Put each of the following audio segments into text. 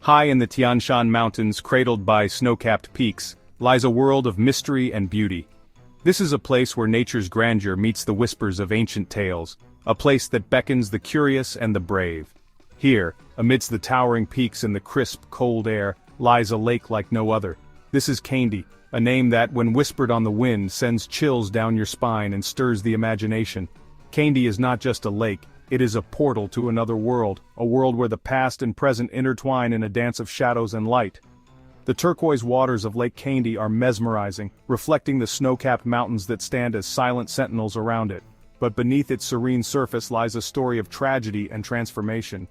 High in the Tian Shan Mountains, cradled by snow-capped peaks, lies a world of mystery and beauty. This is a place where nature's grandeur meets the whispers of ancient tales, a place that beckons the curious and the brave. Here, amidst the towering peaks and the crisp, cold air, lies a lake like no other. This is Kaindy, a name that, when whispered on the wind, sends chills down your spine and stirs the imagination. Kaindy is not just a lake, it is a portal to another world, a world where the past and present intertwine in a dance of shadows and light. The turquoise waters of Lake Kaindy are mesmerizing, reflecting the snow-capped mountains that stand as silent sentinels around it. But beneath its serene surface lies a story of tragedy and transformation.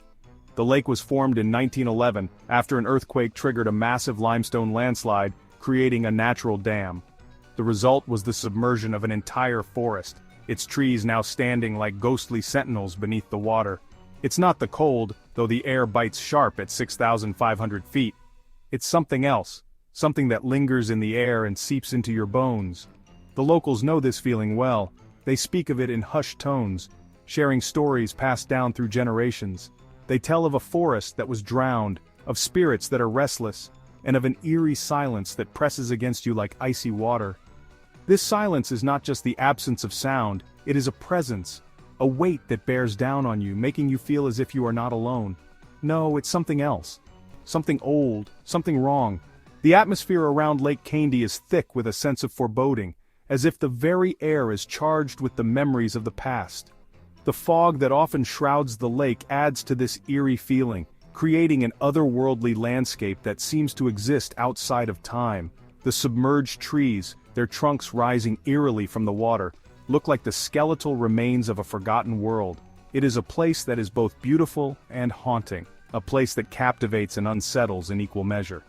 The lake was formed in 1911, after an earthquake triggered a massive limestone landslide, creating a natural dam. The result was the submersion of an entire forest, its trees now standing like ghostly sentinels beneath the water. It's not the cold, though the air bites sharp at 6,500 feet. It's something else, something that lingers in the air and seeps into your bones. The locals know this feeling well. They speak of it in hushed tones, sharing stories passed down through generations. They tell of a forest that was drowned, of spirits that are restless, and of an eerie silence that presses against you like icy water. This silence is not just the absence of sound, it is a presence, a weight that bears down on you, making you feel as if you are not alone. No, it's something else. Something old, something wrong. The atmosphere around Lake Kaindy is thick with a sense of foreboding, as if the very air is charged with the memories of the past. The fog that often shrouds the lake adds to this eerie feeling, creating an otherworldly landscape that seems to exist outside of time. The submerged trees, their trunks rising eerily from the water, look like the skeletal remains of a forgotten world. It is a place that is both beautiful and haunting, a place that captivates and unsettles in equal measure.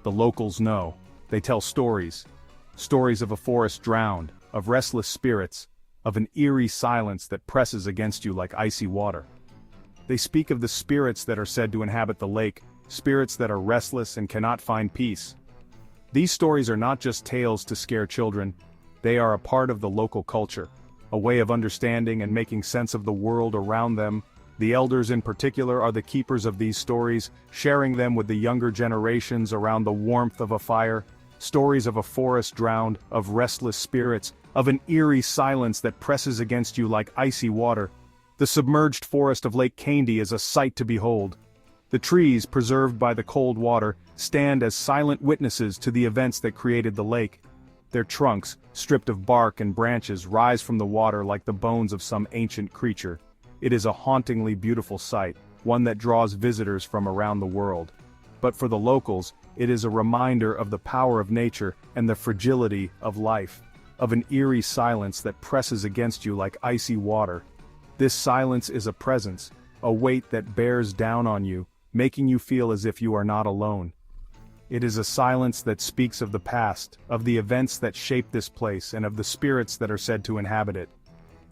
The locals know. They tell stories. Stories of a forest drowned, of restless spirits, of an eerie silence that presses against you like icy water. They speak of the spirits that are said to inhabit the lake, spirits that are restless and cannot find peace. These stories are not just tales to scare children, they are a part of the local culture, a way of understanding and making sense of the world around them. The elders in particular are the keepers of these stories, sharing them with the younger generations around the warmth of a fire. Stories of a forest drowned, of restless spirits, of an eerie silence that presses against you like icy water. The submerged forest of Lake Kaindy is a sight to behold. The trees, preserved by the cold water, stand as silent witnesses to the events that created the lake. Their trunks, stripped of bark and branches, rise from the water like the bones of some ancient creature. It is a hauntingly beautiful sight, one that draws visitors from around the world. But for the locals, it is a reminder of the power of nature and the fragility of life, of an eerie silence that presses against you like icy water. This silence is a presence, a weight that bears down on you, making you feel as if you are not alone. It is a silence that speaks of the past, of the events that shaped this place and of the spirits that are said to inhabit it.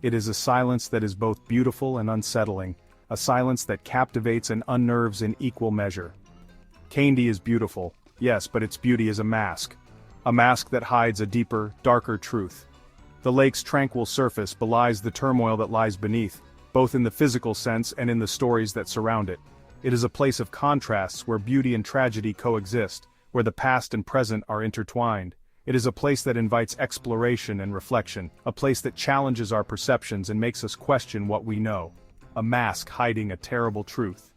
It is a silence that is both beautiful and unsettling, a silence that captivates and unnerves in equal measure. Kaindy is beautiful, yes, but its beauty is a mask that hides a deeper, darker truth. The lake's tranquil surface belies the turmoil that lies beneath, both in the physical sense and in the stories that surround it. It is a place of contrasts where beauty and tragedy coexist, where the past and present are intertwined. It is a place that invites exploration and reflection, a place that challenges our perceptions and makes us question what we know. A mask hiding a terrible truth.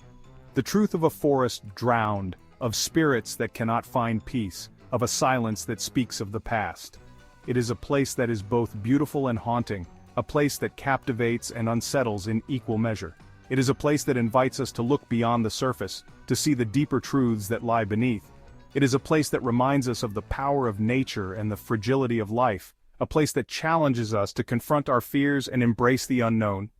The truth of a forest drowned, of spirits that cannot find peace, of a silence that speaks of the past. It is a place that is both beautiful and haunting, a place that captivates and unsettles in equal measure. It is a place that invites us to look beyond the surface, to see the deeper truths that lie beneath. It is a place that reminds us of the power of nature and the fragility of life, a place that challenges us to confront our fears and embrace the unknown.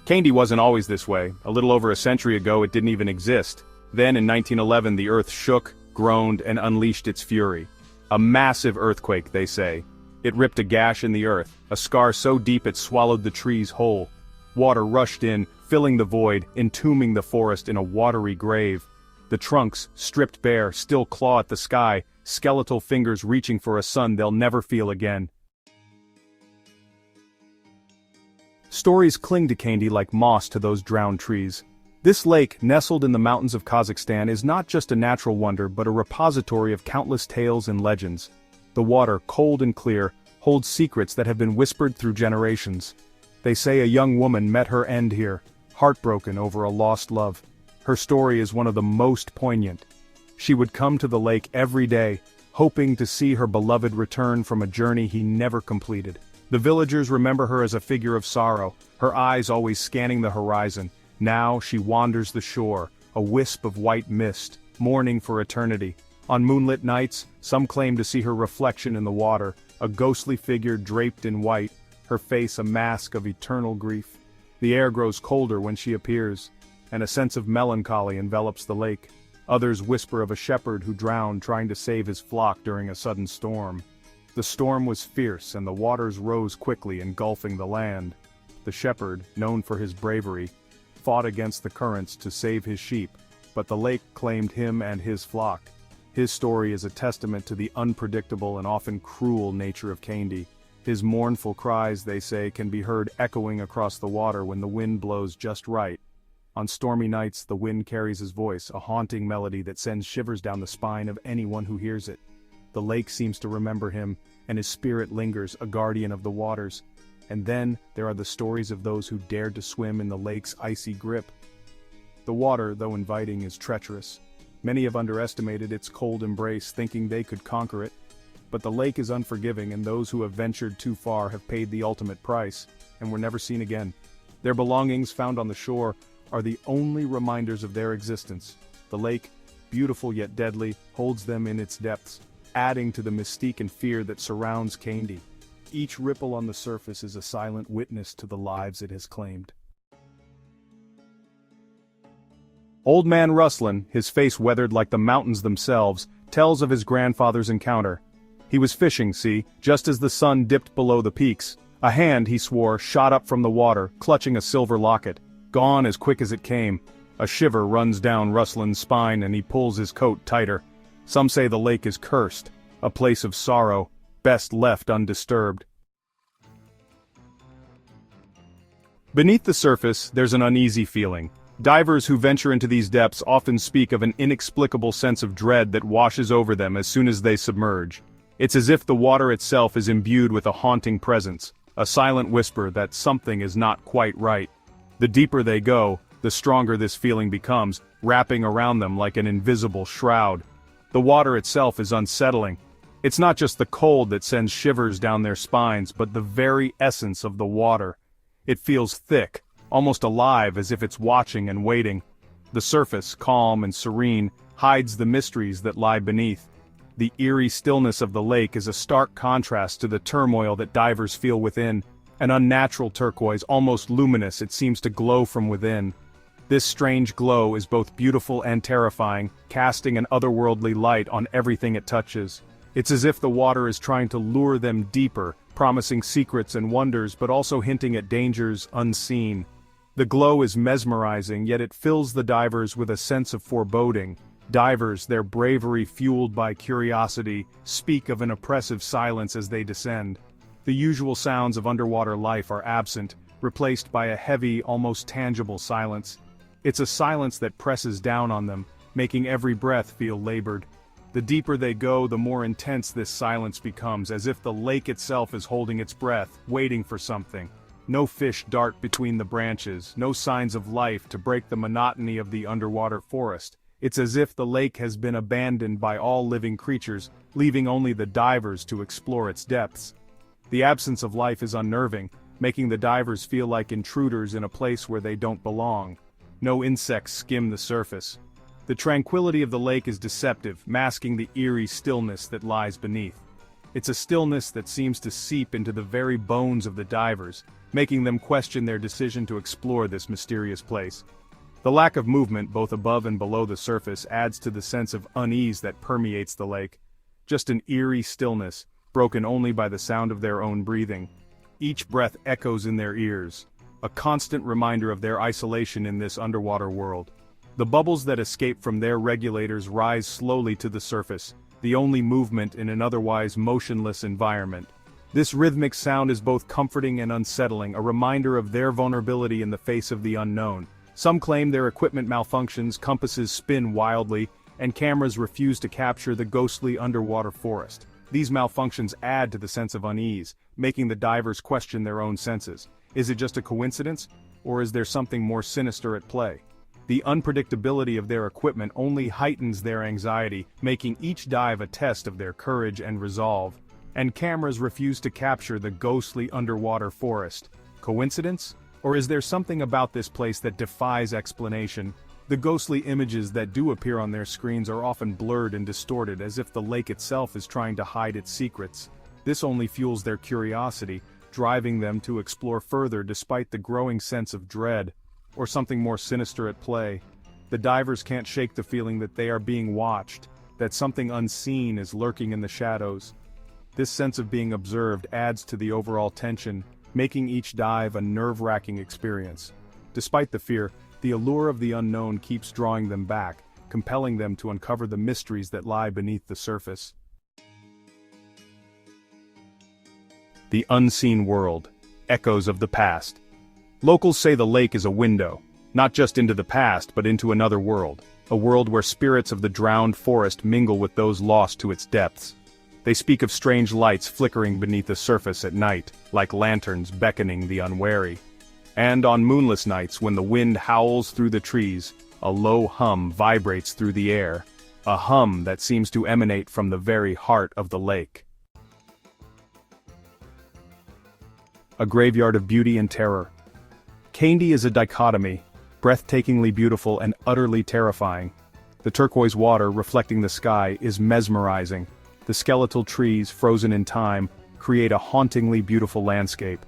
Kaindy wasn't always this way. A little over a century ago it didn't even exist. Then in 1911 the earth shook, groaned, and unleashed its fury. A massive earthquake, they say. It ripped a gash in the earth, a scar so deep it swallowed the trees whole. Water rushed in, filling the void, entombing the forest in a watery grave. The trunks, stripped bare, still claw at the sky, skeletal fingers reaching for a sun they'll never feel again. Stories cling to Kaindy like moss to those drowned trees. This lake, nestled in the mountains of Kazakhstan, is not just a natural wonder but a repository of countless tales and legends. The water, cold and clear, holds secrets that have been whispered through generations. They say a young woman met her end here, heartbroken over a lost love. Her story is one of the most poignant. She would come to the lake every day, hoping to see her beloved return from a journey he never completed. The villagers remember her as a figure of sorrow, her eyes always scanning the horizon. Now she wanders the shore, a wisp of white mist, mourning for eternity. On moonlit nights, some claim to see her reflection in the water, a ghostly figure draped in white, her face a mask of eternal grief. The air grows colder when she appears, and a sense of melancholy envelops the lake. Others whisper of a shepherd who drowned trying to save his flock during a sudden storm. The storm was fierce and the waters rose quickly, engulfing the land. The shepherd, known for his bravery, fought against the currents to save his sheep, but the lake claimed him and his flock. His story is a testament to the unpredictable and often cruel nature of Kaindy. His mournful cries, they say, can be heard echoing across the water when the wind blows just right. On stormy nights, the wind carries his voice, a haunting melody that sends shivers down the spine of anyone who hears it. The lake seems to remember him, and his spirit lingers, a guardian of the waters. And then, there are the stories of those who dared to swim in the lake's icy grip. The water, though inviting, is treacherous. Many have underestimated its cold embrace, thinking they could conquer it. But the lake is unforgiving, and those who have ventured too far have paid the ultimate price, and were never seen again. Their belongings, found on the shore, are the only reminders of their existence. The lake, beautiful yet deadly, holds them in its depths, adding to the mystique and fear that surrounds Kaindy. Each ripple on the surface is a silent witness to the lives it has claimed. Old Man Ruslan, his face weathered like the mountains themselves, tells of his grandfather's encounter. He was fishing, see, just as the sun dipped below the peaks. A hand, he swore, shot up from the water, clutching a silver locket. Gone as quick as it came. A shiver runs down Ruslan's spine and he pulls his coat tighter. Some say the lake is cursed, a place of sorrow, best left undisturbed. Beneath the surface, there's an uneasy feeling. Divers who venture into these depths often speak of an inexplicable sense of dread that washes over them as soon as they submerge. It's as if the water itself is imbued with a haunting presence, a silent whisper that something is not quite right. The deeper they go, the stronger this feeling becomes, wrapping around them like an invisible shroud. The water itself is unsettling. It's not just the cold that sends shivers down their spines, but the very essence of the water. It feels thick, almost alive, as if it's watching and waiting. The surface, calm and serene, hides the mysteries that lie beneath. The eerie stillness of the lake is a stark contrast to the turmoil that divers feel within. An unnatural turquoise, almost luminous, it seems to glow from within. This strange glow is both beautiful and terrifying, casting an otherworldly light on everything it touches. It's as if the water is trying to lure them deeper, promising secrets and wonders but also hinting at dangers unseen. The glow is mesmerizing, yet it fills the divers with a sense of foreboding. Divers, their bravery fueled by curiosity, speak of an oppressive silence as they descend. The usual sounds of underwater life are absent, replaced by a heavy, almost tangible silence. It's a silence that presses down on them, making every breath feel labored. The deeper they go, the more intense this silence becomes, as if the lake itself is holding its breath, waiting for something. No fish dart between the branches, no signs of life to break the monotony of the underwater forest. It's as if the lake has been abandoned by all living creatures, leaving only the divers to explore its depths. The absence of life is unnerving, making the divers feel like intruders in a place where they don't belong. No insects skim the surface. The tranquility of the lake is deceptive, masking the eerie stillness that lies beneath. It's a stillness that seems to seep into the very bones of the divers, making them question their decision to explore this mysterious place. The lack of movement both above and below the surface adds to the sense of unease that permeates the lake. Just an eerie stillness, broken only by the sound of their own breathing. Each breath echoes in their ears, a constant reminder of their isolation in this underwater world. The bubbles that escape from their regulators rise slowly to the surface, the only movement in an otherwise motionless environment. This rhythmic sound is both comforting and unsettling, a reminder of their vulnerability in the face of the unknown. Some claim their equipment malfunctions, compasses spin wildly, and cameras refuse to capture the ghostly underwater forest. These malfunctions add to the sense of unease, making the divers question their own senses. Is it just a coincidence, or is there something more sinister at play? The unpredictability of their equipment only heightens their anxiety, making each dive a test of their courage and resolve. And cameras refuse to capture the ghostly underwater forest. Coincidence? Or is there something about this place that defies explanation? The ghostly images that do appear on their screens are often blurred and distorted, as if the lake itself is trying to hide its secrets. This only fuels their curiosity, driving them to explore further despite the growing sense of dread, or something more sinister at play. The divers can't shake the feeling that they are being watched, that something unseen is lurking in the shadows. This sense of being observed adds to the overall tension, making each dive a nerve-wracking experience. Despite the fear, the allure of the unknown keeps drawing them back, compelling them to uncover the mysteries that lie beneath the surface. The unseen world. Echoes of the past. Locals say the lake is a window, not just into the past but into another world, a world where spirits of the drowned forest mingle with those lost to its depths. They speak of strange lights flickering beneath the surface at night, like lanterns beckoning the unwary. And on moonless nights when the wind howls through the trees, a low hum vibrates through the air, a hum that seems to emanate from the very heart of the lake. A graveyard of beauty and terror. Kaindy is a dichotomy, breathtakingly beautiful and utterly terrifying. The turquoise water reflecting the sky is mesmerizing. The skeletal trees, frozen in time, create a hauntingly beautiful landscape.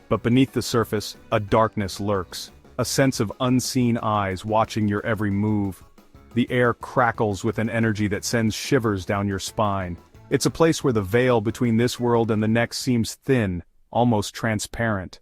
But beneath the surface, a darkness lurks, a sense of unseen eyes watching your every move. The air crackles with an energy that sends shivers down your spine. It's a place where the veil between this world and the next seems thin, almost transparent.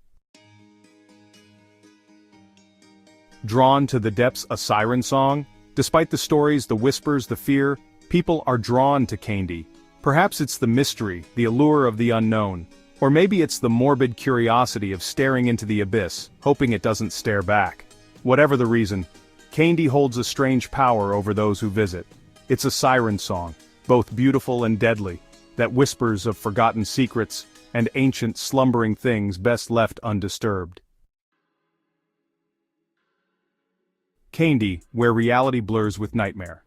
Drawn to the depths, a Siren Song? Despite the stories, the whispers, the fear, people are drawn to Kaindy. Perhaps it's the mystery, the allure of the unknown. Or maybe it's the morbid curiosity of staring into the abyss, hoping it doesn't stare back. Whatever the reason, Kaindy holds a strange power over those who visit. It's a siren song, both beautiful and deadly, that whispers of forgotten secrets and ancient slumbering things best left undisturbed. Kaindy, where reality blurs with nightmare.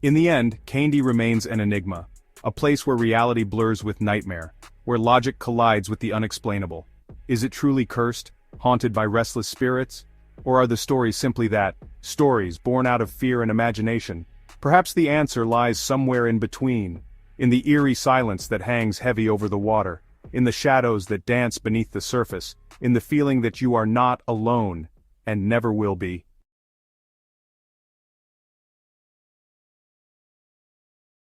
In the end, Kaindy remains an enigma, a place where reality blurs with nightmare, where logic collides with the unexplainable. Is it truly cursed, haunted by restless spirits? Or are the stories simply that, stories born out of fear and imagination? Perhaps the answer lies somewhere in between, in the eerie silence that hangs heavy over the water, in the shadows that dance beneath the surface, in the feeling that you are not alone, and never will be.